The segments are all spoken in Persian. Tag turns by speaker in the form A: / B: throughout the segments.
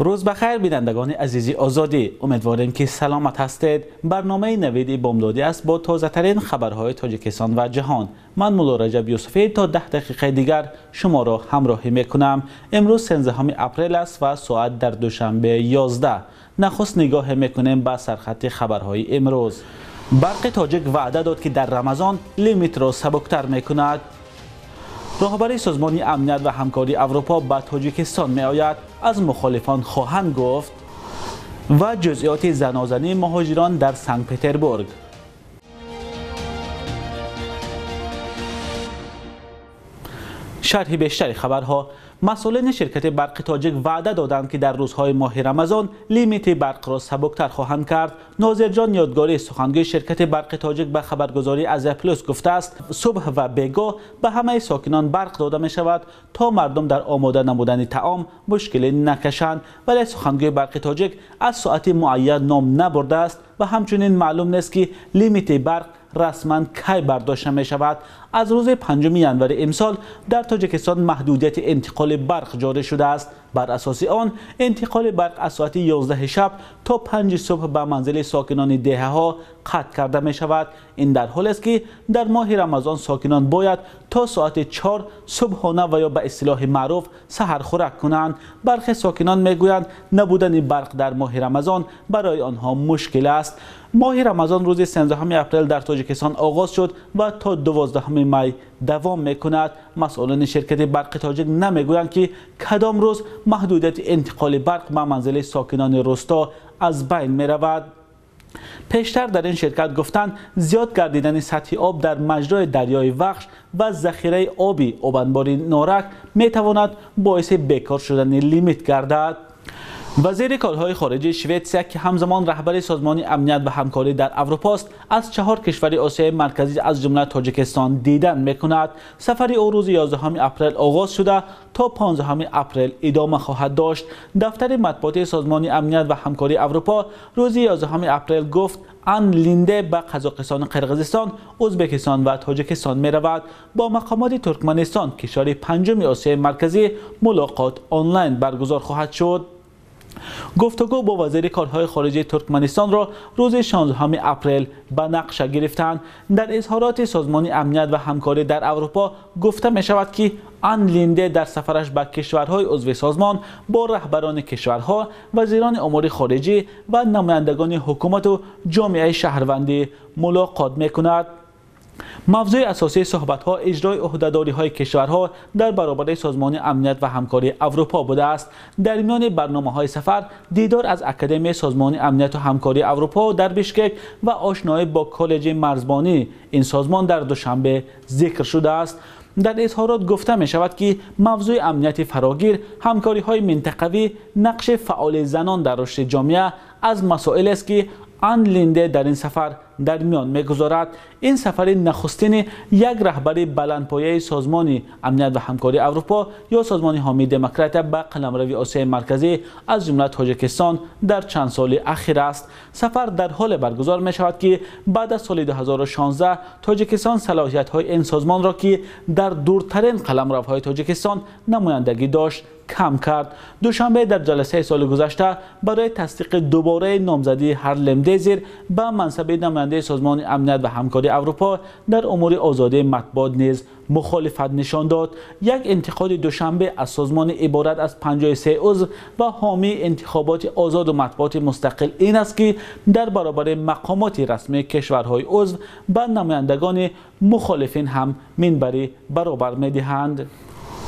A: روز بخیر بینندگان عزیزی آزادی، امیدواریم که سلامت هستید. برنامه نوید بامدادی است با تازه ترین خبرهای تاجیکستان و جهان. من مولا رجب یوسفی تا 10 دقیقه دیگر شما را همراهی میکنم. امروز 13 اپریل است و ساعت در دوشنبه 11. نخست نگاه میکنیم به سرخط خبرهای امروز. برق تاجیک وعده داد که در رمضان لیمیت را سبکتر میکند. راهبر سازمان امنیت و همکاری اروپا به تاجیکستان می آید، از مخالفان خواهند گفت. و جزئیات زنازنی مهاجران در سنت پترزبورگ. شرح بیشتر خبرها. مسئولین شرکت برق تاجیک وعده دادند که در روزهای ماه رمضان لیمیت برق را سبکتر خواهند کرد. ناظر جان یادگاری سخنگوی شرکت برق تاجیک به خبرگزاری ازیا پلاس گفته است صبح و بیگاه به همه ساکنان برق داده می شود تا مردم در آماده نمودن طعام مشکلی نکشند، ولی سخنگوی برق تاجیک از ساعت معین نام نبرده است و همچنین معلوم نیست که لیمیت برق رسما کی برداشته می شود. از روز 5 ینور امسال در تاجیکستان محدودیت انتقال برق جاری شده است. بر اساس آن انتقال برق از ساعت 11 شب تا 5 صبح به منزل ساکنان دهه ها قطع کرده می شود. این در حالی است که در ماه رمضان ساکنان باید تا ساعت 4 صبحانه و یا به اصطلاح معروف سحر خورک کنند. برخی ساکنان می گویند نبودن برق در ماه رمضان برای آنها مشکل است. ماه رمضان روز 13 اپریل در تاجیکستان آغاز شد و تا 12 می دوام میکند. مسئولان شرکت برق تاجیک نمیگویند که کدام روز محدودیت انتقال برق به منزل ساکنان روستا از بین می رود. پیشتر در این شرکت گفتند زیاد گردیدن سطح آب در مجرای دریای وخش و ذخیره آبی آبانباری نارک می تواند باعث بیکار شدن لیمیت گردد. وزیر کارهای خارجه سوئیسریا که همزمان رهبر سازمان امنیت و همکاری در اروپا است، از 4 کشور آسیای مرکزی از جمله تاجیکستان دیدن میکند. سفر او روز 11 اپریل آغاز شده تا 15 اپریل ادامه خواهد داشت. دفتر مطبوعاتی سازمان امنیت و همکاری اروپا روز 11 اپریل گفت ان لینده به قزاقستان، قرقیزستان، ازبکستان و تاجیکستان می رود. با مقامات ترکمنستان، کشور پنجم آسیای مرکزی، ملاقات آنلاین برگزار خواهد شد. گفتگو با وزیر کارهای خارجه ترکمنستان را روز 16 اپریل به نقشه گرفتند. در اظهارات سازمان امنیت و همکاری در اروپا گفته می شود که ان لینده در سفرش به کشورهای عضو سازمان با رهبران کشورها، وزیران امور خارجه و نمایندگان حکومت و جامعه شهروندی ملاقات می کند. موضوع اساسی صحبت‌ها اجرای عهده‌داری‌های کشورها در برابر سازمان امنیت و همکاری اروپا بوده است. در میان برنامه‌های سفر دیدار از اکادمی سازمان امنیت و همکاری اروپا در بیشکک و آشنایی با کالج مرزبانی این سازمان در دوشنبه ذکر شده است. در اظهارات گفته می شود که موضوع امنیت فراگیر، همکاری‌های منطقوی، نقش فعال زنان در رشد جامعه از مسائل است که ان لینده در این سفر در میان میگذارد. این سفر نخستین یک رهبر بلندپایه سازمان امنیت و همکاری اروپا یا سازمان حامی دموکرات به قلمرو آسیای مرکزی از جمله تاجیکستان در چند سال اخیر است. سفر در حال برگزار می شود که بعد از سال 2016 تاجیکستان صلاحیت های این سازمان را که در دورترین قلمروهای تاجیکستان نمایندگی داشت کم کرد. دوشنبه در جلسه سال گذشته برای تصدیق دوباره نامزدی هرلم دیزیر به منصب نماینده سازمان امنیت و همکاری اروپا در امور آزادی مطبوعات نیز مخالفت نشان داد. یک انتقاد دوشنبه از سازمان عبارت از 53 عضو و حامی انتخابات آزاد و مطبوعات مستقل این است که در برابر مقامات رسمی کشورهای عضو به نمایندگان مخالفین هم منبری برابر می‌دهند.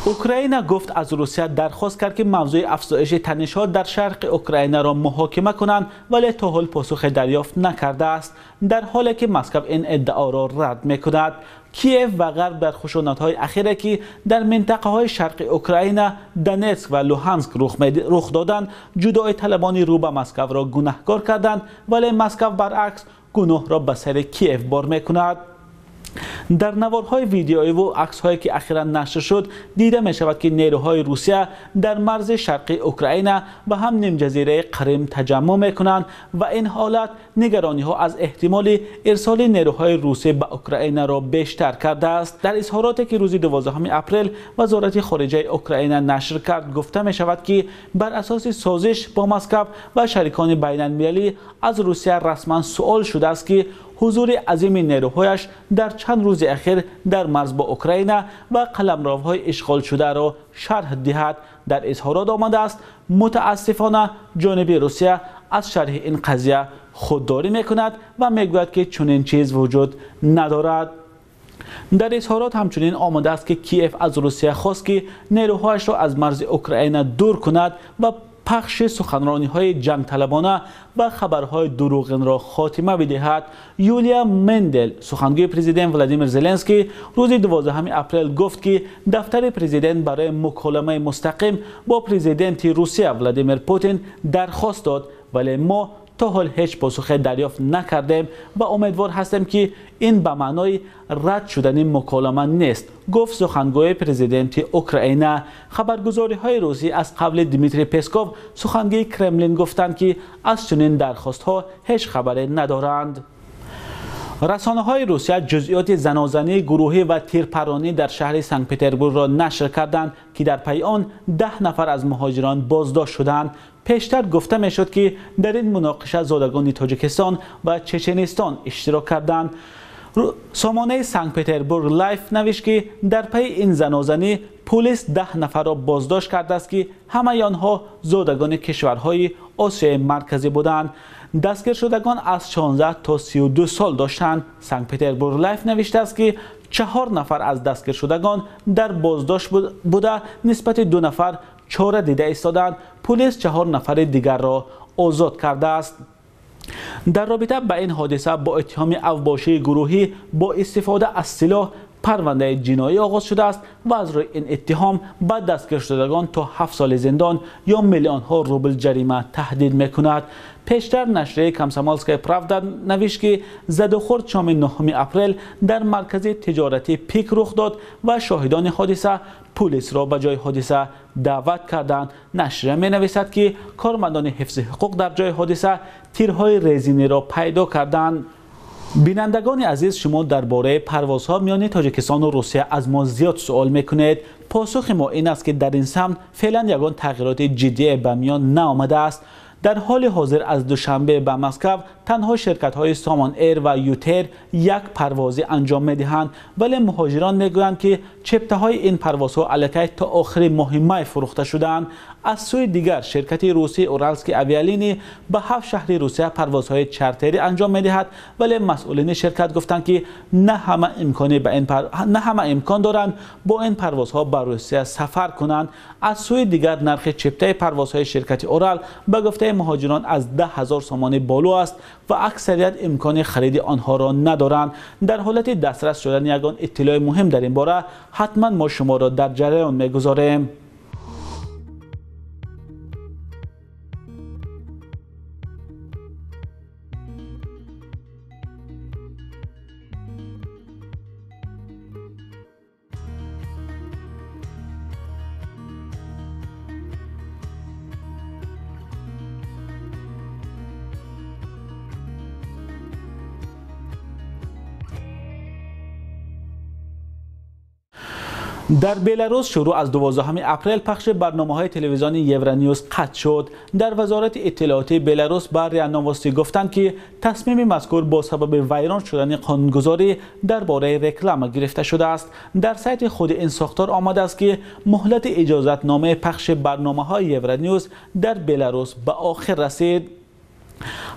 A: اوکراین گفت از روسیه درخواست کرد که موضوع افزایش تنش‌ها در شرق اوکراین را محاکمه کنند، ولی تا حال پاسخ دریافت نکرده است، در حالی که مسکو این ادعا را رد می‌کند. کیف و غرب در خشونت‌های اخیره که در منطقه‌های شرق اوکراین، دونتسک و لوهانسک رخ دادند، جدای طلبان رو به مسکو را گناهکار کردند، ولی مسکو برعکس گناه را به سر کیف بار می‌کند. در نوارهای ویدیویی و عکس‌هایی که اخیراً نشر شد دیده می شود که نیروهای روسیه در مرز شرقی اوکراین و هم نیم جزیره کریم تجمع می کنند و این حالت نگرانی‌ها از احتمال ارسال نیروهای روسی به اوکراین را بیشتر کرده است. در اظهاراتی که روز 12 اپریل وزارت خارجه اوکراین نشر کرد گفته می شود که بر اساس سازش با مسکو و شریکان بین‌المللی از روسیه رسما سوال شده است که حضور عظیم نیروهایش در چند روز اخیر در مرز با اوکراین و قلمروهای اشغال شده را شرح دهد. در اظهارات آمده است متاسفانه جانب روسیه از شرح این قضیه خودداری میکند و میگوید که چنین چیز وجود ندارد. در اظهارات همچنین آمده است که کیف از روسیه خواست که نیروهایش را از مرز اوکراین دور کند و پخش سخنرانی‌های جنگ طلبانه و خبرهای دروغین را خاتمه بدهد. یولیا مندل سخنگوی پرزیدنت ولادیمیر زلنسکی روز 12 اپریل گفت که دفتر پرزیدنت برای مکالمه مستقیم با پرزیدنت روسیه ولادیمیر پوتین درخواست داد ولی ما تا حال هیچ پاسخ دریافت نکردیم و امیدوار هستیم که این به معنای رد شدن مکالمه نیست، گفت سخنگوی پرزیدنت اوکراین. خبرگزاری های روسی از قبل دیمیتری پسکوف سخنگوی کرملین گفتند که از چنین درخواست ها هیچ خبری ندارند. رسانه های روسیه جزئیات زنازنی گروهی و تیرپرانی در شهر سنت پترزبورگ را نشر کردند که در پی آن 10 نفر از مهاجران بازداشت شدند. پیشتر گفته می شد که در این مناقشه زادگان تاجیکستان و چچنستان اشتراک کردند. سامانه سنت پترزبورگ لایف نوشت که در پی این زنازنی پلیس 10 نفر را بازداشت کرده است که همه آنها زادگان کشورهای آسیای مرکزی بودند. دستگیر شدگان از 16 تا 32 سال داشتند. سنت پترزبورگ لایف نوشته است که 4 نفر از دستگیر شدگان در بازداشت بوده، نسبت 2 نفر چاره دیده ایستادند. پلیس 4 نفر دیگر را آزاد کرده است. در رابطه با این حادثه با اتهام اوباشی گروهی با استفاده از سلاح پرونده جنایی آغاز شده است و از روی این اتهام به دستگیر شدگان تا 7 سال زندان یا میلیون ها روبل جریمه تهدید میکند. پیشتر نشریه کامسomolskaya pravda نوشت که زدوخورد شام 9 اپریل در مرکز تجارتی پیک رخ داد و شاهدان حادثه پلیس را به جای حادثه دعوت کردند. نشریه می نویسد که کارمندان حفظ حقوق در جای حادثه تیرهای رزینی را پیدا کردند. بینندگان عزیز، شما درباره پروازها میان تاجیکستان و روسیه از ما زیاد سوال میکنید. پاسخ ما این است که در این سمت فعلا یگان تغییرات جدی به میان نآمده است. در حال حاضر از دوشنبه به مسکو تنها شرکت‌های سامان ایر و یوتر یک پروازی انجام می‌دهند، ولی مهاجران می‌گویند که چپته‌های این پروازها الکی تا آخر ماه می فروخته شدند. از سوی دیگر شرکت روسی اورالسکی اویالینی به 7 شهر روسیه پروازهای چارتری انجام می‌دهد، ولی مسئولین شرکت گفتند که نه همه امکان دارند با این پروازها به روسیه سفر کنند. از سوی دیگر نرخ چپته پروازهای شرکت اورال به گفته مهاجران از 10,000 سومان بالا است و اکثریت امکان خرید آنها را ندارند. در حالت دسترس شدن یگان اطلاع مهم در این باره حتما ما شما را در جریان می‌گذاریم. در بلاروس شروع از 12 اپریل پخش برنامه‌های تلویزیونی یورانیوس قطع شد. در وزارت اطلاعاتی بلاروس بر ریا نووستی گفتند که تصمیم مذکور با سبب ویران شدن قانونگذاری درباره رکلام گرفته شده است. در سایت خود این ساختار آمده است که مهلت اجازت نامه پخش برنامه‌های یورانیوس در بلاروس به آخر رسید.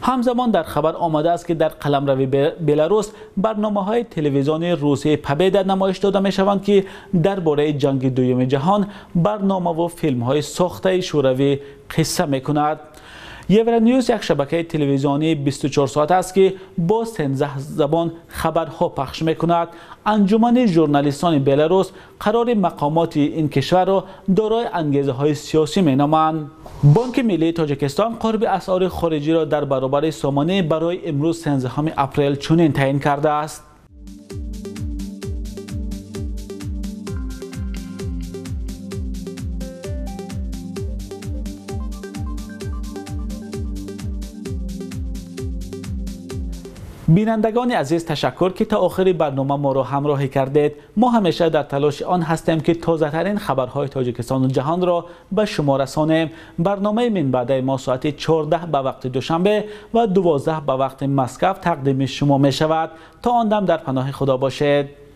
A: همزمان در خبر آمده است که در قلمرو بلاروس برنامه‌های تلویزیونی روسی پبیدا نمایش داده می‌شوند که درباره جنگ دوم جهان برنامه و فیلم‌های ساخته شوروی قصه می‌کند. یورانیوس یک شبکه تلویزیونی 24 ساعت است که با 13 زبان خبرها پخش می‌کند. انجمن ژورنالیستان بلاروس قرار مقامات این کشور را دارای انگیزه‌های سیاسی می‌نامند. بانک ملی تاجیکستان قرب اسعار خارجی را در برابر سامانه برای امروز 13 اپریل چنین تعیین کرده است. بینندگان عزیز، تشکر که تا آخر برنامه ما را همراهی کردید. ما همیشه در تلاش آن هستیم که تازه ترین خبرهای تاجیکستان و جهان را به شما رسانیم. برنامه من بعد ما ساعت 14 به وقت دوشنبه و 12 به وقت مسکو تقدیم شما می شود. تا آن دم در پناه خدا باشید.